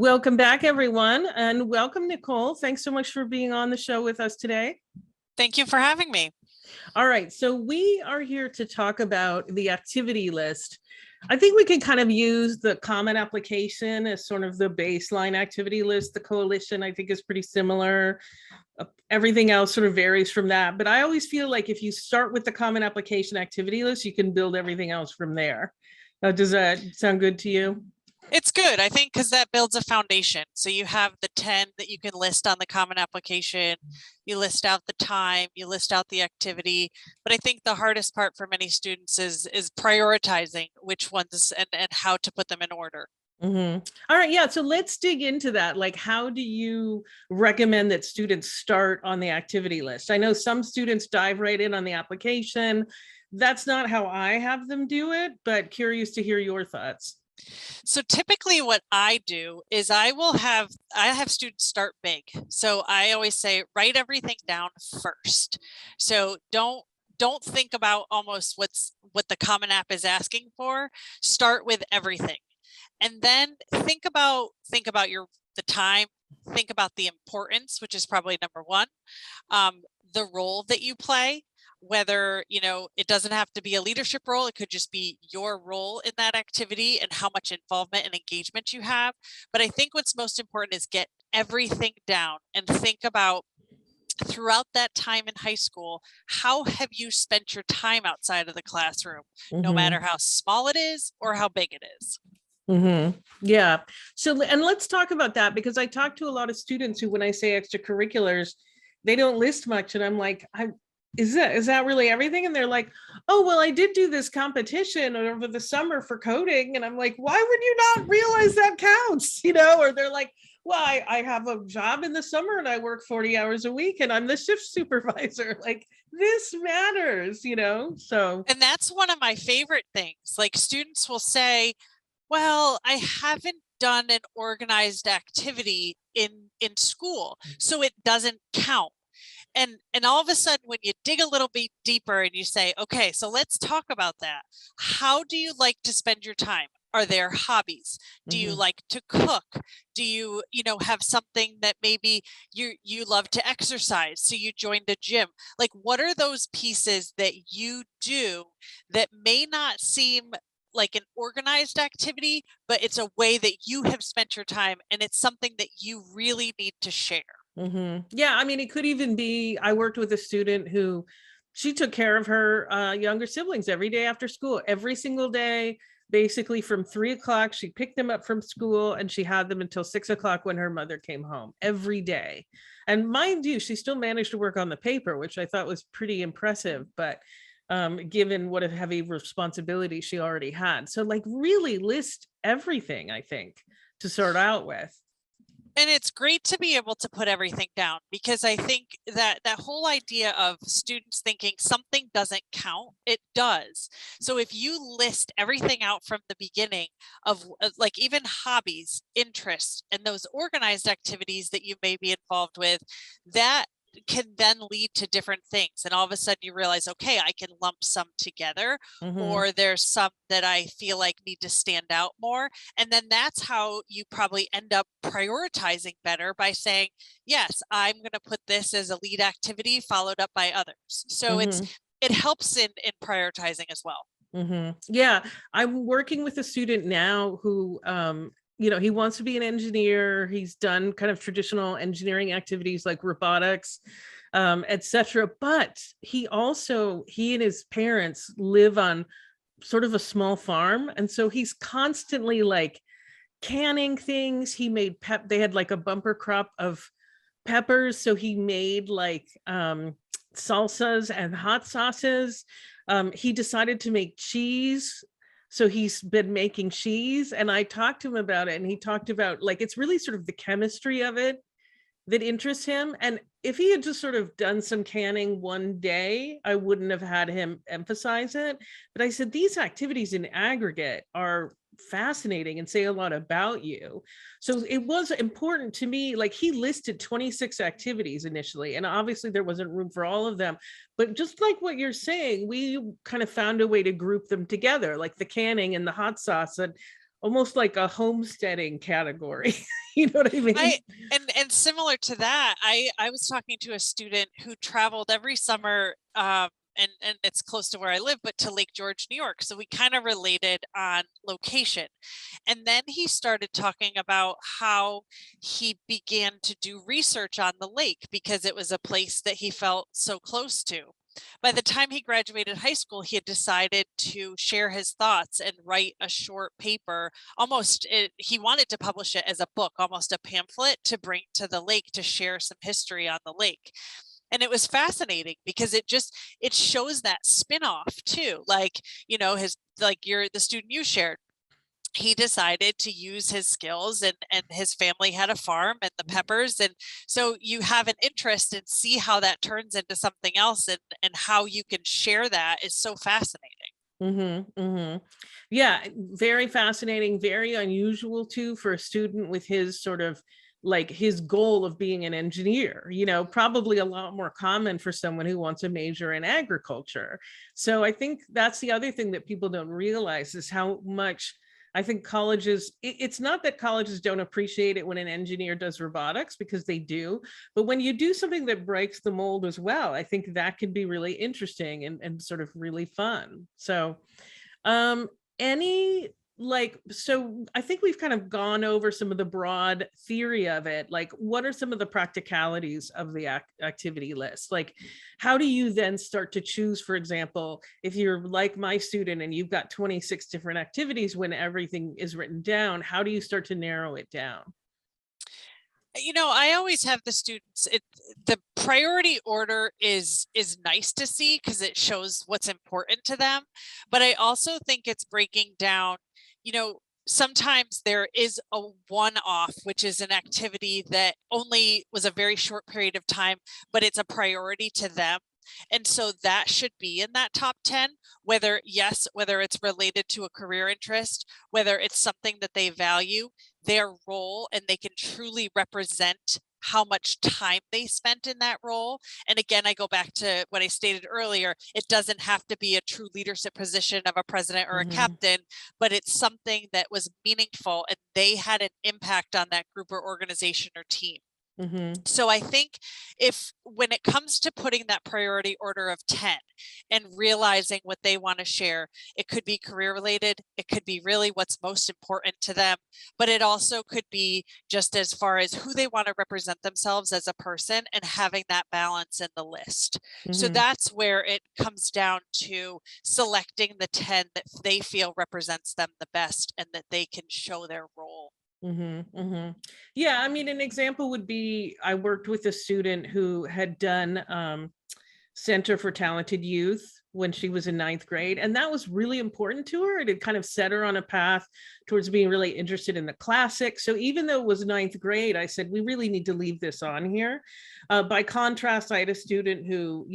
Welcome back, everyone, and welcome, Nicole. Thanks so much for being on the show with us today. Thank you for having me. All right, so we are here to talk about the activity list. I think we can kind of use the common application as sort of the baseline activity list. The coalition, I think, is pretty similar. Everything else sort of varies from that. But I always feel like if you start with the common application activity list, you can build everything else from there. Does that sound good to you? It's good, I think, because that builds a foundation. So you have the 10 that you can list on the common application, you list out the time, you list out the activity. But I think the hardest part for many students is prioritizing which ones and how to put them in order. Mm-hmm. All right, yeah, so let's dig into that. Like, how do you recommend that students start on the activity list? I know some students dive right in on the application. That's not how I have them do it, but curious to hear your thoughts. So typically what I do is I have students start big. So I always say write everything down first. So don't think about almost what the Common App is asking for. Start with everything. And then think about the time, think about the importance, which is probably number one, the role that you play, whether it doesn't have to be a leadership role, it could just be your role in that activity and how much involvement and engagement you have. But I think what's most important is get everything down and think about throughout that time in high school, how have you spent your time outside of the classroom, no matter how small it is or how big it is. Yeah. So, and let's talk about that, because I talk to a lot of students who, when I say extracurriculars, they don't list much. And I'm like, is that really everything? And they're like, oh, well, I did do this competition over the summer for coding. And I'm like, why would you not realize that counts? Or they're like, well, I have a job in the summer and I work 40 hours a week and I'm the shift supervisor. Like, this matters, so. And that's one of my favorite things. Like, students will say, well, I haven't done an organized activity in school, so it doesn't count. And all of a sudden, when you dig a little bit deeper and you say, okay, so let's talk about that. How do you like to spend your time? Are there hobbies? Do you like to cook? Do you have something that maybe you love to exercise, so you joined a gym? Like, what are those pieces that you do that may not seem like an organized activity, but it's a way that you have spent your time and it's something that you really need to share? Yeah, I mean, it could even be, I worked with a student who she took care of her younger siblings every day after school, every single day, basically from 3 o'clock. She picked them up from school and she had them until 6 o'clock when her mother came home every day. And mind you, she still managed to work on the paper, which I thought was pretty impressive. But given what a heavy responsibility she already had. So, like, really list everything, I think, to start out with. And it's great to be able to put everything down, because I think that that whole idea of students thinking something doesn't count, it does. So if you list everything out from the beginning of like even hobbies, interests, and those organized activities that you may be involved with, that can then lead to different things. And all of a sudden you realize, okay, I can lump some together, or there's some that I feel like need to stand out more. And then that's how you probably end up prioritizing better, by saying, yes, I'm going to put this as a lead activity followed up by others. So it helps in prioritizing as well. Yeah, I'm working with a student now who he wants to be an engineer. He's done kind of traditional engineering activities like robotics, etc. But he and his parents live on sort of a small farm. And so he's constantly like canning things. He made they had like a bumper crop of peppers. So he made like salsas and hot sauces. He decided to make cheese. So he's been making cheese, and I talked to him about it, and he talked about, like, it's really sort of the chemistry of it that interests him. And if he had just sort of done some canning one day, I wouldn't have had him emphasize it. But I said, these activities in aggregate are fascinating and say a lot about you. So it was important to me. Like, he listed 26 activities initially, and obviously there wasn't room for all of them. But just like what you're saying, we kind of found a way to group them together, like the canning and the hot sauce. And almost like a homesteading category. You know what I mean? I and similar to that, I was talking to a student who traveled every summer, and it's close to where I live, but to Lake George, New York. So we kind of related on location. And then he started talking about how he began to do research on the lake because it was a place that he felt so close to. By the time he graduated high school, he had decided to share his thoughts and write a short paper. He wanted to publish it as a book, almost a pamphlet to bring to the lake to share some history on the lake. And it was fascinating because it shows that spin-off too. Like, the student you shared, he decided to use his skills, and his family had a farm and the peppers, and so you have an interest and see how that turns into something else, and how you can share that is so fascinating. Yeah, very fascinating, very unusual too for a student with his sort of like his goal of being an engineer, probably a lot more common for someone who wants to major in agriculture. So I think that's the other thing that people don't realize is how much I think colleges, it's not that colleges don't appreciate it when an engineer does robotics, because they do, but when you do something that breaks the mold as well, I think that can be really interesting and sort of really fun. So um, any so I think we've kind of gone over some of the broad theory of it. Like, what are some of the practicalities of the activity list? Like, how do you then start to choose, for example, if you're like my student and you've got 26 different activities when everything is written down, how do you start to narrow it down? I always have the students, the priority order is nice to see because it shows what's important to them. But I also think it's breaking down, sometimes there is a one-off, which is an activity that only was a very short period of time, but it's a priority to them. And so that should be in that top 10, whether it's related to a career interest, whether it's something that they value, their role, and they can truly represent how much time they spent in that role. And again, I go back to what I stated earlier. It doesn't have to be a true leadership position of a president or a captain, but it's something that was meaningful and they had an impact on that group or organization or team. So I think when it comes to putting that priority order of 10 and realizing what they want to share, it could be career related, it could be really what's most important to them, but it also could be just as far as who they want to represent themselves as a person and having that balance in the list. So that's where it comes down to selecting the 10 that they feel represents them the best and that they can show their role. Yeah, I mean, an example would be I worked with a student who had done Center for Talented Youth when she was in ninth grade. And that was really important to her. It had kind of set her on a path towards being really interested in the classics. So even though it was ninth grade, I said, we really need to leave this on here. By contrast, I had a student who,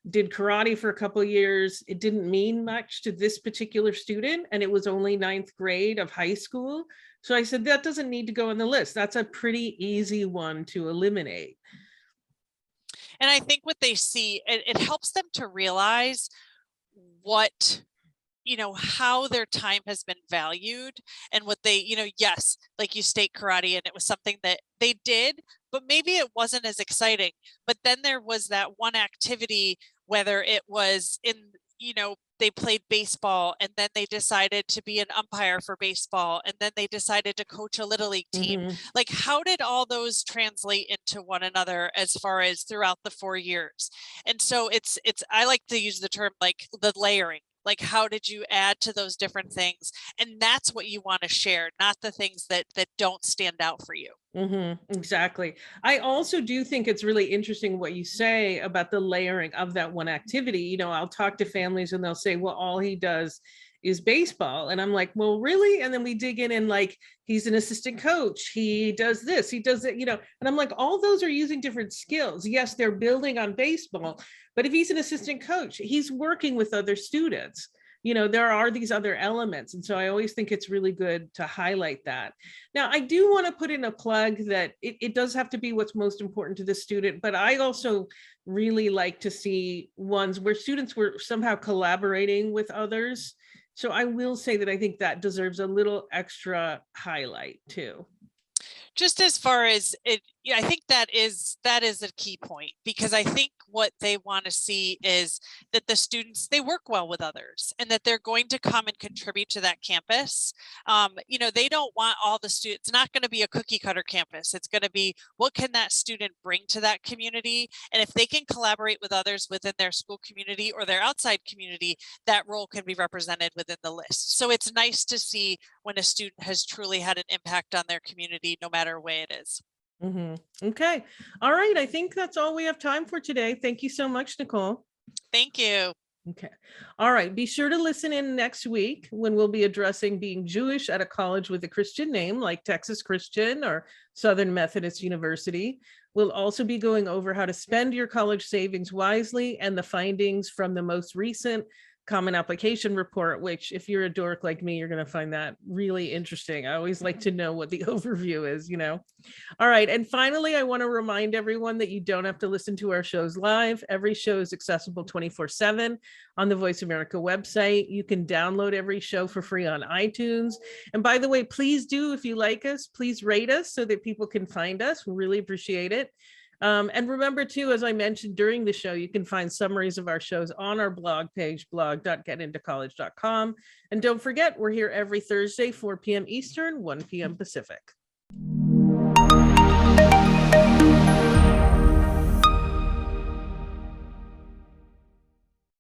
did karate for a couple of years. It didn't mean much to this particular student, and it was only ninth grade of high school. So I said, that doesn't need to go on the list. That's a pretty easy one to eliminate. And I think what they see, it helps them to realize what, how their time has been valued and what they, yes, like you state karate, and it was something that they did, but maybe it wasn't as exciting. But then there was that one activity, whether it was they played baseball and then they decided to be an umpire for baseball and then they decided to coach a little league team. Like, how did all those translate into one another as far as throughout the 4 years? And so I like to use the term like the layering. Like, how did you add to those different things? And that's what you want to share, not the things that don't stand out for you. Exactly. I also do think it's really interesting what you say about the layering of that one activity. I'll talk to families and they'll say, well, all he does is baseball. And I'm like, well, really? And then we dig in and like, he's an assistant coach. He does this, he does it, and I'm like, all those are using different skills. Yes, they're building on baseball, but if he's an assistant coach, he's working with other students. There are these other elements. And so I always think it's really good to highlight that. Now, I do want to put in a plug that it does have to be what's most important to the student, but I also really like to see ones where students were somehow collaborating with others So I will say that I think that deserves a little extra highlight too. Just as far as it, yeah, I think that is a key point, because I think what they want to see is that the students, they work well with others and that they're going to come and contribute to that campus. You know, they don't want all the students, it's not going to be a cookie cutter campus. It's going to be, what can that student bring to that community? And if they can collaborate with others within their school community or their outside community, that role can be represented within the list. So it's nice to see when a student has truly had an impact on their community, no matter way it is. Okay. All right. I think that's all we have time for today. Thank you so much, Nicole. Thank you. Okay. All right. Be sure to listen in next week when we'll be addressing being Jewish at a college with a Christian name like Texas Christian or Southern Methodist University. We'll also be going over how to spend your college savings wisely and the findings from the most recent Common Application Report, which if you're a dork like me, you're going to find that really interesting. I always like to know what the overview is, you know. All right. And finally, I want to remind everyone that you don't have to listen to our shows live. Every show is accessible 24/7 on the Voice America website. You can download every show for free on iTunes. And by the way, please do, if you like us, please rate us so that people can find us. We really appreciate it. And remember too, as I mentioned during the show, you can find summaries of our shows on our blog page, blog.getintocollege.com. And don't forget, we're here every Thursday, 4 p.m. Eastern, 1 p.m. Pacific.